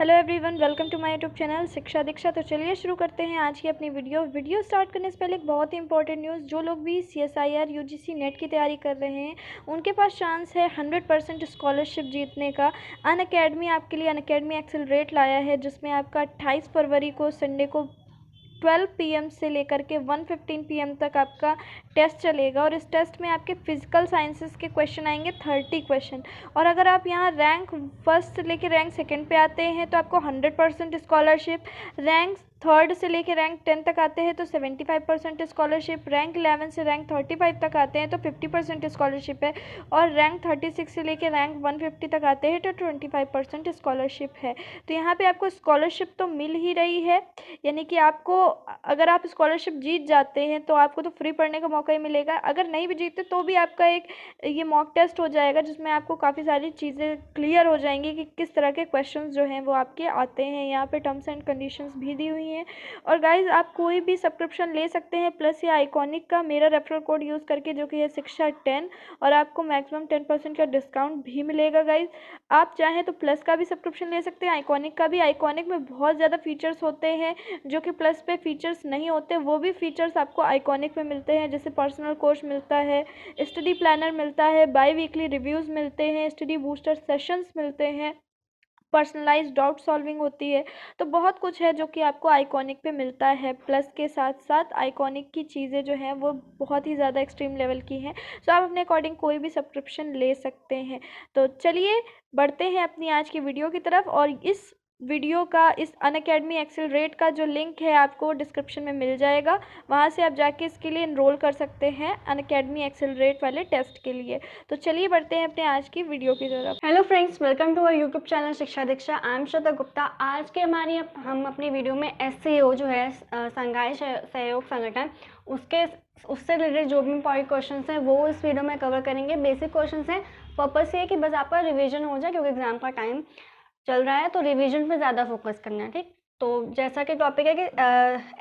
Hello everyone, welcome to my YouTube channel Shiksha Diksha. तो चलिए शुरू करते हैं आज की अपनी वीडियो स्टार्ट करने से पहले एक बहुत ही इंपॉर्टेंट न्यूज़। जो लोग भी CSIR UGC नेट की तैयारी कर रहे हैं उनके पास चांस है 100% स्कॉलरशिप जीतने का। अनअकैडमी आपके लिए अनअकैडमी एक्सेलरेट लाया है, जिसमें आपका 28 फरवरी को संडे को 12 PM से लेकर के 1:15 PM तक आपका टेस्ट चलेगा। और इस टेस्ट में आपके फिजिकल साइंसेस के क्वेश्चन आएंगे 30 क्वेश्चन। और अगर आप यहाँ रैंक फर्स्ट से लेकर रैंक सेकंड पे आते हैं तो आपको 100% स्कॉलरशिप। रैंक थर्ड से लेकर रैंक 10 तक आते हैं तो 75% स्कॉलरशिप। रैंक 11 से रैंक 35 तक आते हैं तो 50% स्कॉलरशिप है। और रैंक 36 से लेकर रैंक 150 तक आते हैं तो 25% स्कॉलरशिप है। तो यहाँ पे आपको स्कॉलरशिप तो मिल ही रही है, यानी कि आपको अगर आप स्कॉलरशिप जीत जाते हैं तो आपको तो फ्री पढ़ने का मौका ही मिलेगा। अगर नहीं भी जीतते तो भी आपका एक ये मॉक टेस्ट हो जाएगा, जिसमें आपको काफ़ी सारी चीज़ें क्लियर हो जाएंगी कि किस तरह के क्वेश्चंस जो हैं वो आपके आते हैं। यहाँ पे टर्म्स एंड कंडीशंस भी दी हुई हैं। और गाइज, आप कोई भी सब्सक्रिप्शन ले सकते हैं प्लस या आइकॉनिक का मेरा रेफरल कोड यूज़ करके, जो कि है शिक्षा 10, और आपको मैक्सिमम 10% का डिस्काउंट भी मिलेगा। गाइज, आप चाहें तो प्लस का भी सब्सक्रिप्शन ले सकते हैं, आइकॉनिक का भी। आइकॉनिक में बहुत ज़्यादा फीचर्स होते हैं जो कि प्लस पे फीचर्स नहीं होते, वो भी फीचर्स आपको आइकॉनिक में मिलते हैं। जैसे पर्सनल कोर्स मिलता है, स्टडी प्लानर मिलता है, बाई वीकली रिव्यूज़ मिलते हैं, स्टडी बूस्टर सेशंस मिलते हैं, पर्सनलाइज्ड डाउट सॉल्विंग होती है। तो बहुत कुछ है जो कि आपको आइकॉनिक पे मिलता है। प्लस के साथ साथ आइकॉनिक की चीज़ें जो हैं वो बहुत ही ज़्यादा एक्सट्रीम लेवल की हैं। सो आप अपने अकॉर्डिंग कोई भी सब्सक्रिप्शन ले सकते हैं। तो चलिए बढ़ते हैं अपनी आज की वीडियो की तरफ। और इस वीडियो का, इस अनअकैडमी एक्सेलरेट का जो लिंक है आपको डिस्क्रिप्शन में मिल जाएगा, वहाँ से आप जाके इसके लिए इनरोल कर सकते हैं अनअकैडमी एक्सेलरेट वाले टेस्ट के लिए। तो चलिए बढ़ते हैं अपने आज की वीडियो की तरफ। Hello friends, welcome to our YouTube channel Shiksha Diksha. I am श्रद्धा गुप्ता। आज के हम अपनी वीडियो में SCO जो है संघाई सहयोग संगठन, उससे रिलेटेड जो भी इंपॉर्टेंट क्वेश्चंस हैं वो इस वीडियो में कवर करेंगे। बेसिक क्वेश्चंस हैं, पर्पस ये है कि बस आपका रिवीजन हो जाए, क्योंकि एग्जाम का टाइम चल रहा है तो रिवीजन पे ज़्यादा फोकस करना है। ठीक, तो जैसा कि टॉपिक है कि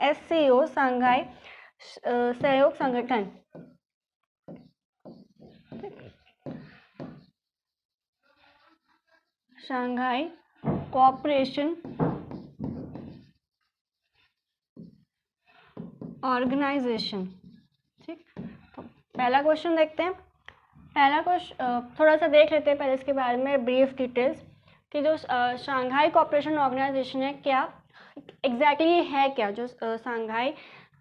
SCO संघाई सहयोग संगठन, शंघाई कोऑपरेशन ऑर्गेनाइजेशन। ठीक, तो पहला क्वेश्चन देखते हैं। पहला क्वेश्चन थोड़ा सा देख लेते हैं पहले इसके बारे में ब्रीफ डिटेल्स, कि जो शंघाई कोऑपरेशन ऑर्गेनाइजेशन है, क्या एग्जैक्टली है, क्या जो शंघाई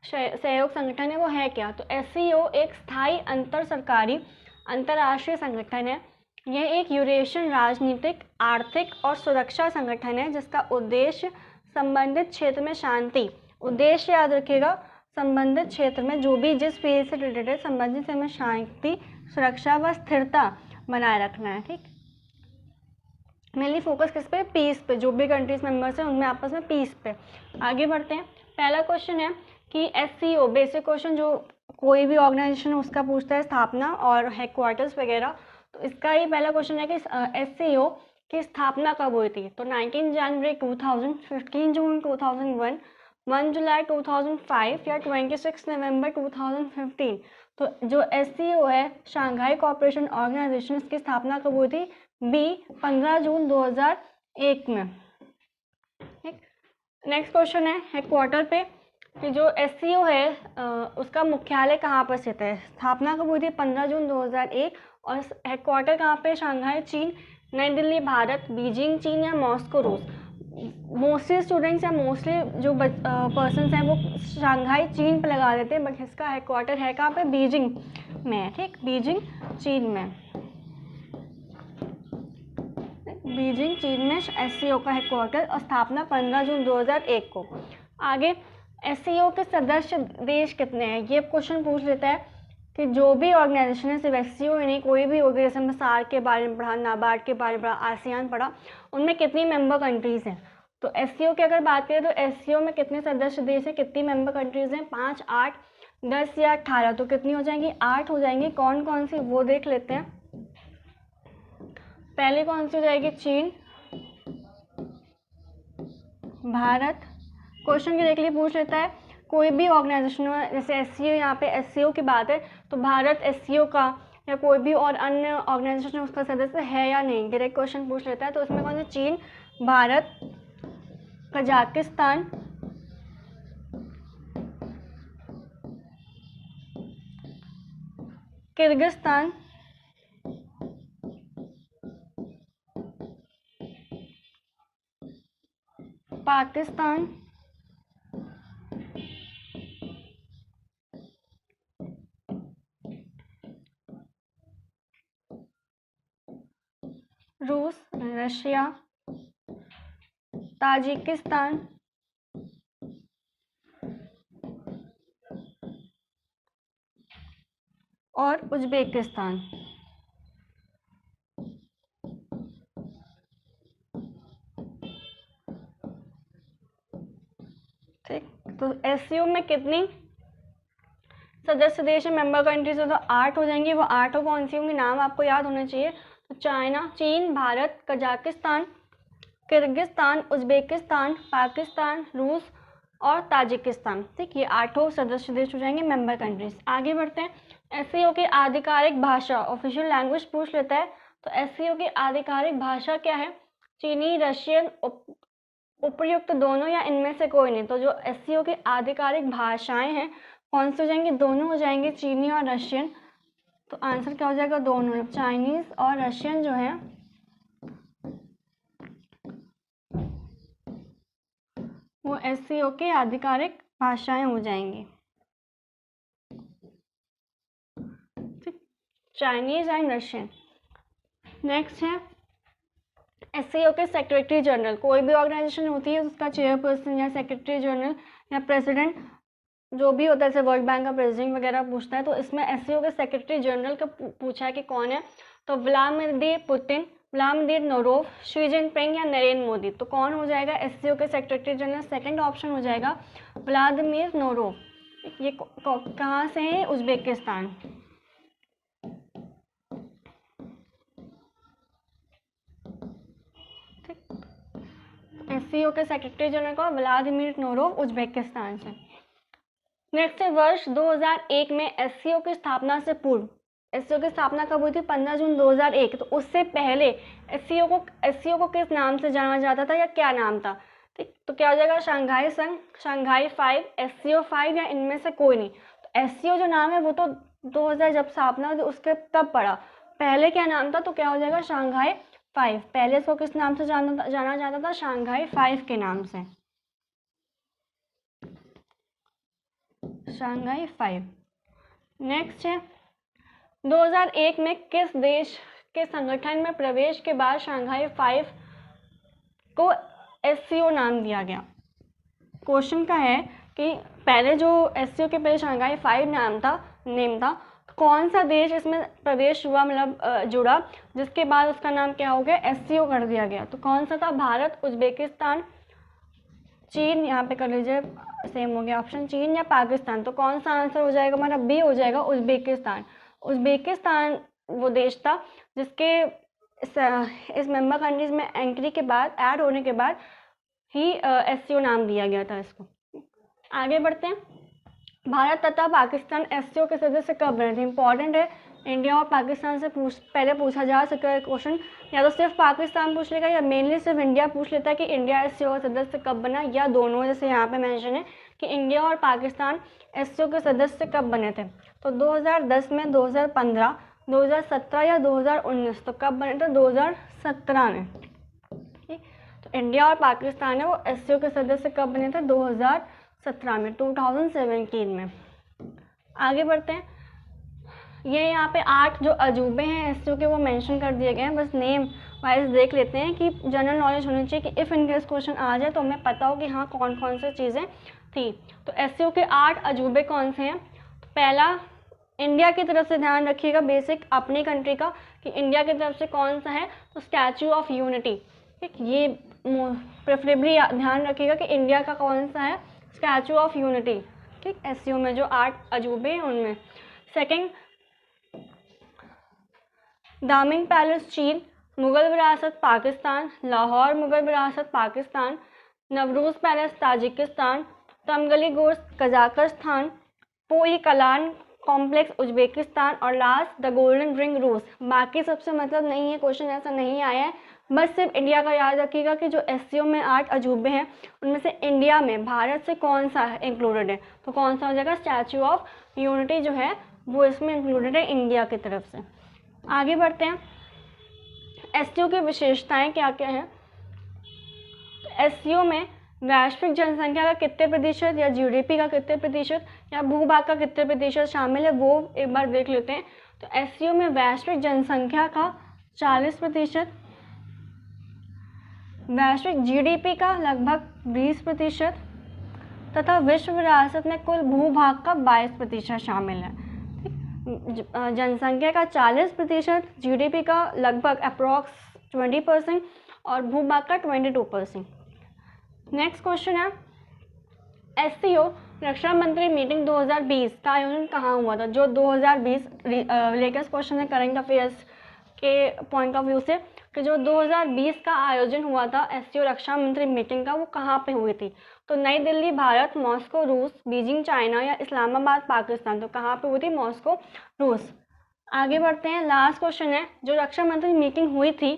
सहयोग संगठन है वो है क्या। तो SCO एक स्थायी अंतर सरकारी अंतर्राष्ट्रीय संगठन है। यह एक यूरेशियन राजनीतिक, आर्थिक और सुरक्षा संगठन है जिसका उद्देश्य संबंधित क्षेत्र में शांति, उद्देश्य याद रखिएगा, संबंधित क्षेत्र में जो भी जिस फील्ड से रिलेटेड है, संबंधित क्षेत्र में शांति, सुरक्षा व स्थिरता बनाए रखना है। ठीक, मेनली फोकस किस पे, पीस पे। जो भी कंट्रीज मेंबर्स हैं उनमें आपस में पीस पे। आगे बढ़ते हैं। पहला क्वेश्चन है कि SCO, बेसिक क्वेश्चन जो कोई भी ऑर्गेनाइजेशन है उसका पूछता है, स्थापना और हेडक्वार्टर्स वगैरह। तो इसका ही पहला क्वेश्चन है कि SCO की स्थापना कब हुई थी। तो 19 जनवरी 2000, 15 जून 2001, 1 जुलाई 2005 या 26 नवंबर 2015। तो जो SCO है, शंघाई कोऑपरेशन ऑर्गेनाइजेशन, इसकी स्थापना कब हुई थी, 15 जून 2001 में। ठीक, नेक्स्ट क्वेश्चन है हेडक्वार्टर पे, कि जो SCO है उसका मुख्यालय कहाँ पर स्थित है। स्थापना कब हुई थी, 15 जून 2001, और हेडक्वार्टर कहाँ पे, शंघाई चीन, नई दिल्ली भारत, बीजिंग चीन या मॉस्को रूस। मोस्टली स्टूडेंट्स या मोस्टली जो पर्सनस हैं वो शंघाई चीन पे लगा देते हैं, बट इसका हेडक्वार्टर है कहाँ पे, बीजिंग में। ठीक, बीजिंग चीन में, बीजिंग चीन में SCO का हेडक्वार्टर, और स्थापना 15 जून 2001 को। आगे, SCO के सदस्य देश कितने हैं, ये क्वेश्चन पूछ लेता है कि जो भी ऑर्गेनाइजेशन है, सिर्फ SCO ही नहीं, कोई भी ऑर्गेनाइजेशन में SAARC के बारे में पढ़ा, नाबार्ड के बारे में पढ़ा, आसियान पढ़ा, उनमें कितनी मेंबर कंट्रीज़ हैं। तो SCO की अगर बात करें तो SCO में कितने सदस्य देश हैं, कितनी मेंबर कंट्रीज़ हैं, 5, 8, 10 या 18। तो कितनी हो जाएंगी, 8 हो जाएंगी। कौन कौन सी वो देख लेते हैं। पहले कौन सी हो जाएगी, चीन, भारत। क्वेश्चन की देख लिए पूछ लेता है कोई भी ऑर्गेनाइजेशन हो, जैसे SCO, यहाँ पे SCO की बात है तो भारत SCO का या कोई भी और अन्य ऑर्गेनाइजेशन उसका सदस्य है या नहीं, डायरेक्ट क्वेश्चन पूछ लेता है। तो उसमें कौन सा, चीन, भारत, कजाकिस्तान, किर्गिस्तान, पाकिस्तान, रूस, रशिया, ताजिकिस्तान, और उज्बेकिस्तान। ठीक, तो एससीओ में कितनी सदस्य देश है, मेंबर कंट्रीज? तो 8 हो जाएंगी। वो 8 कौन सी होंगी, नाम आपको याद होना चाहिए। तो चाइना, चीन, Bharat, Kazakhstan, Kyrgyzstan, Uzbekistan, Pakistan, रूस और ताजिकिस्तान। ठीक, ये 8 सदस्य देश हो जाएंगे मेंबर कंट्रीज। आगे बढ़ते हैं। एससीओ की आधिकारिक भाषा, ऑफिशियल लैंग्वेज पूछ लेता है। तो एससीओ की आधिकारिक भाषा क्या है? चीनी, रशियन, उपर्युक्त दोनों या इनमें से कोई नहीं। तो जो एससीओ की आधिकारिक भाषाएं हैं कौन सी हो जाएंगी? दोनों हो जाएंगी, चीनी और रशियन। तो आंसर क्या हो जाएगा? दोनों, चाइनीज और रशियन जो है वो एससीओ की आधिकारिक भाषाएं हो जाएंगी। Chinese and Russian. नेक्स्ट है एससीओ के सेक्रेटरी जनरल। कोई भी ऑर्गेनाइजेशन होती है उसका चेयरपर्सन या सेक्रेटरी जनरल या प्रेसिडेंट जो भी होता है, जैसे वर्ल्ड बैंक का प्रेसिडेंट वगैरह पूछता है। तो इसमें एससीओ के सेक्रेटरी जनरल का पूछा है कि कौन है। तो Vladimir Putin, Vladimir Norov, Xi Jinping या नरेंद्र मोदी। तो कौन हो जाएगा एससीओ के सेक्रेटरी जनरल? सेकंड ऑप्शन हो जाएगा व्लादिमीर नोरोव। ये कहाँ से है? उज्बेकिस्तान। एससीओ के सेक्रेटरी जनरल को व्लादिमीर नोरोव, उज्बेकिस्तान से। नेक्स्ट है वर्ष 2001 में एससीओ की स्थापना से पूर्व। एससीओ की स्थापना कब हुई थी? 15 जून 2001। तो उससे पहले एससीओ को किस नाम से जाना जाता था या क्या नाम था? ठीक, तो क्या हो जाएगा? शंघाई संघ, शंघाई 5, एससीओ 5 या इनमें से कोई नहीं। तो एससीओ जो नाम है वो तो 2000 जब स्थापना हुई उसके तब पड़ा। पहले क्या नाम था? तो क्या हो जाएगा? शंघाई 5। पहले इसको किस नाम से जाना जाता था? शंघाई 5 के नाम से, शंघाई 5। नेक्स्ट है 2001 में किस देश के संगठन में प्रवेश के बाद शंघाई 5 को एससीओ नाम दिया गया? क्वेश्चन का है कि पहले जो एससीओ के पहले शंघाई 5 नेम था, कौन सा देश इसमें प्रवेश हुआ, मतलब जुड़ा, जिसके बाद उसका नाम क्या हो गया? एससीओ कर दिया गया। तो कौन सा था? भारत, उज्बेकिस्तान, चीन, यहाँ पे कर लीजिए सेम हो गया ऑप्शन, चीन या पाकिस्तान। तो कौन सा आंसर हो जाएगा हमारा? बी हो जाएगा, उज्बेकिस्तान। उज्बेकिस्तान वो देश था जिसके इस मेंबर कंट्रीज में एंट्री के बाद, ऐड होने के बाद ही एससीओ नाम दिया गया था इसको। आगे बढ़ते हैं। भारत तथा पाकिस्तान एससीओ के सदस्य कब बने थे? इंपॉर्टेंट है, इंडिया और पाकिस्तान से पहले पूछा जा सकता है क्वेश्चन। या तो सिर्फ पाकिस्तान पूछ लेगा या मेनली सिर्फ इंडिया पूछ लेता है कि इंडिया एससीओ का सदस्य कब बना, या दोनों, जैसे यहाँ पे मेंशन है कि इंडिया और पाकिस्तान एससीओ के सदस्य कब बने थे। तो 2010 में, 2015, 2017 या 2019। तो कब बने थे? 2017 में। ठीक, तो इंडिया और पाकिस्तान है वो एससीओ के सदस्य कब बने थे? 2017 में, 2017 में। आगे बढ़ते हैं। ये यहाँ पे 8 जो अजूबे हैं एससीओ के वो मेंशन कर दिए गए हैं। बस नेम वाइज देख लेते हैं कि जनरल नॉलेज होनी चाहिए कि इफ़ इन केस क्वेश्चन आ जाए तो हमें पता हो कि हाँ कौन कौन सी चीज़ें थी। तो एससीओ के 8 अजूबे कौन से हैं? तो पहला, इंडिया की तरफ से ध्यान रखिएगा, बेसिक अपनी कंट्री का, कि इंडिया की तरफ से कौन सा है? तो स्टैचू ऑफ यूनिटी। ठीक, ये प्रेफरेबली ध्यान रखिएगा कि इंडिया का कौन सा है? Statue of unity. ठीक, एससीओ में जो 8 अजूबे हैं उनमें। सेकेंड, दामिंग पैलेस चीन, मुगल विरासत पाकिस्तान, लाहौर मुगल विरासत पाकिस्तान, नवरूज पैलेस ताजिकिस्तान, तमगली गोश्त कजाकिस्तान, पोई कलान कॉम्प्लेक्स उज्बेकिस्तान, और लास्ट द गोल्डन रिंग रूस। बाकी सबसे मतलब नहीं है, क्वेश्चन ऐसा नहीं आया है, बस सिर्फ इंडिया का याद रखिएगा कि जो एससीओ में 8 अजूबे हैं उनमें से इंडिया में भारत से कौन सा इंक्लूडेड है, तो कौन सा हो जाएगा, स्टैचू ऑफ यूनिटी जो है वो इसमें इंक्लूडेड है इंडिया की तरफ से। आगे बढ़ते हैं, एससीओ की विशेषताएं क्या क्या हैं। तो एससीओ में वैश्विक जनसंख्या का कितने प्रतिशत या जीडीपी का कितने प्रतिशत या भूभाग का कितने प्रतिशत शामिल है वो एक बार देख लेते हैं। तो एससीओ में वैश्विक जनसंख्या का 40%, वैश्विक जीडीपी का लगभग 20% तथा विश्व विरासत में कुल भूभाग का 22% शामिल है। जनसंख्या का 40%, जीडीपी का लगभग अप्रॉक्स 20% और भूभाग का 22%। नेक्स्ट क्वेश्चन है, एससीओ रक्षा मंत्री मीटिंग 2020 का आयोजन कहाँ हुआ था। जो 2020 लेटेस्ट क्वेश्चन है करंट अफेयर्स के पॉइंट ऑफ व्यू से, कि जो 2020 का आयोजन हुआ था एससीओ रक्षा मंत्री मीटिंग का, वो कहाँ पे हुई थी। तो नई दिल्ली भारत, मॉस्को रूस, बीजिंग चाइना या इस्लामाबाद पाकिस्तान। तो कहाँ पे हुई थी, मॉस्को रूस। आगे बढ़ते हैं, लास्ट क्वेश्चन है, जो रक्षा मंत्री मीटिंग हुई थी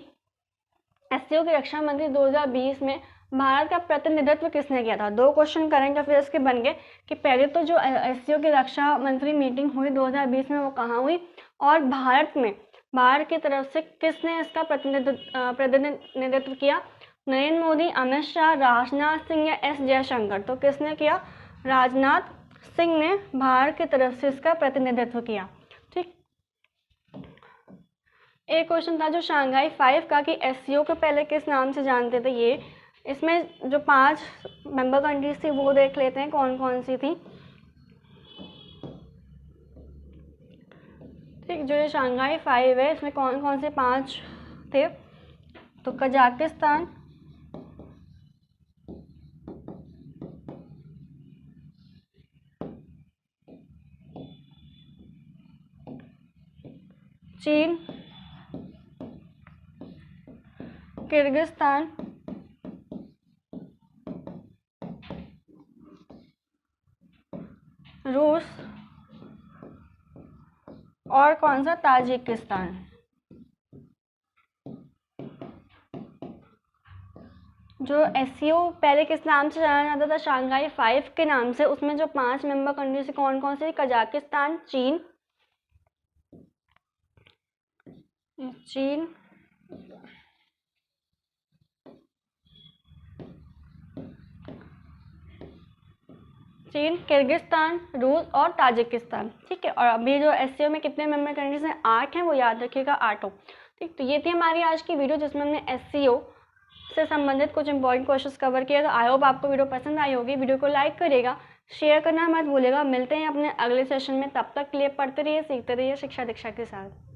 एससीओ की रक्षा मंत्री 2020 में भारत का प्रतिनिधित्व किसने किया था। 2 क्वेश्चन करंट अफेयर्स के बन गए कि पहले तो जो एससीओ की रक्षा मंत्री मीटिंग हुई 2020 में वो कहाँ हुई, और भारत की तरफ से किसने इसका प्रतिनिधित्व किया। नरेंद्र मोदी, अमित शाह, राजनाथ सिंह या एस जयशंकर। तो किसने किया, राजनाथ सिंह ने भारत की तरफ से इसका प्रतिनिधित्व किया। ठीक, एक क्वेश्चन था जो शंघाई 5 का, कि एससीओ को पहले किस नाम से जानते थे। ये इसमें जो 5 मेंबर कंट्रीज थी वो देख लेते हैं कौन कौन सी थी। ठीक, जो ये शंघाई 5 है इसमें कौन कौन से 5 थे। तो कजाकिस्तान, चीन, किर्गिस्तान, रूस और कौन सा, ताजिकिस्तान। जो एससीओ पहले किस नाम से जाना जाता था, शंघाई 5 के नाम से। उसमें जो 5 मेंबर कंट्री से कौन कौन से, कजाकिस्तान, चीन, किर्गिस्तान, रूस और ताजिकिस्तान। ठीक है, और अभी जो एससीओ में कितने मेंबर कंट्रीज हैं, 8 हैं, वो याद रखिएगा, 8। ठीक, तो ये थी हमारी आज की वीडियो जिसमें हमने एससीओ से संबंधित कुछ इंपॉर्टेंट क्वेश्चंस कवर किया। तो आई होप आपको वीडियो पसंद आई होगी। वीडियो को लाइक करिएगा, शेयर करना मत भूलिएगा। मिलते हैं अपने अगले सेशन में, तब तक के लिए पढ़ते रहिए, सीखते रहिए शिक्षा दीक्षा के साथ।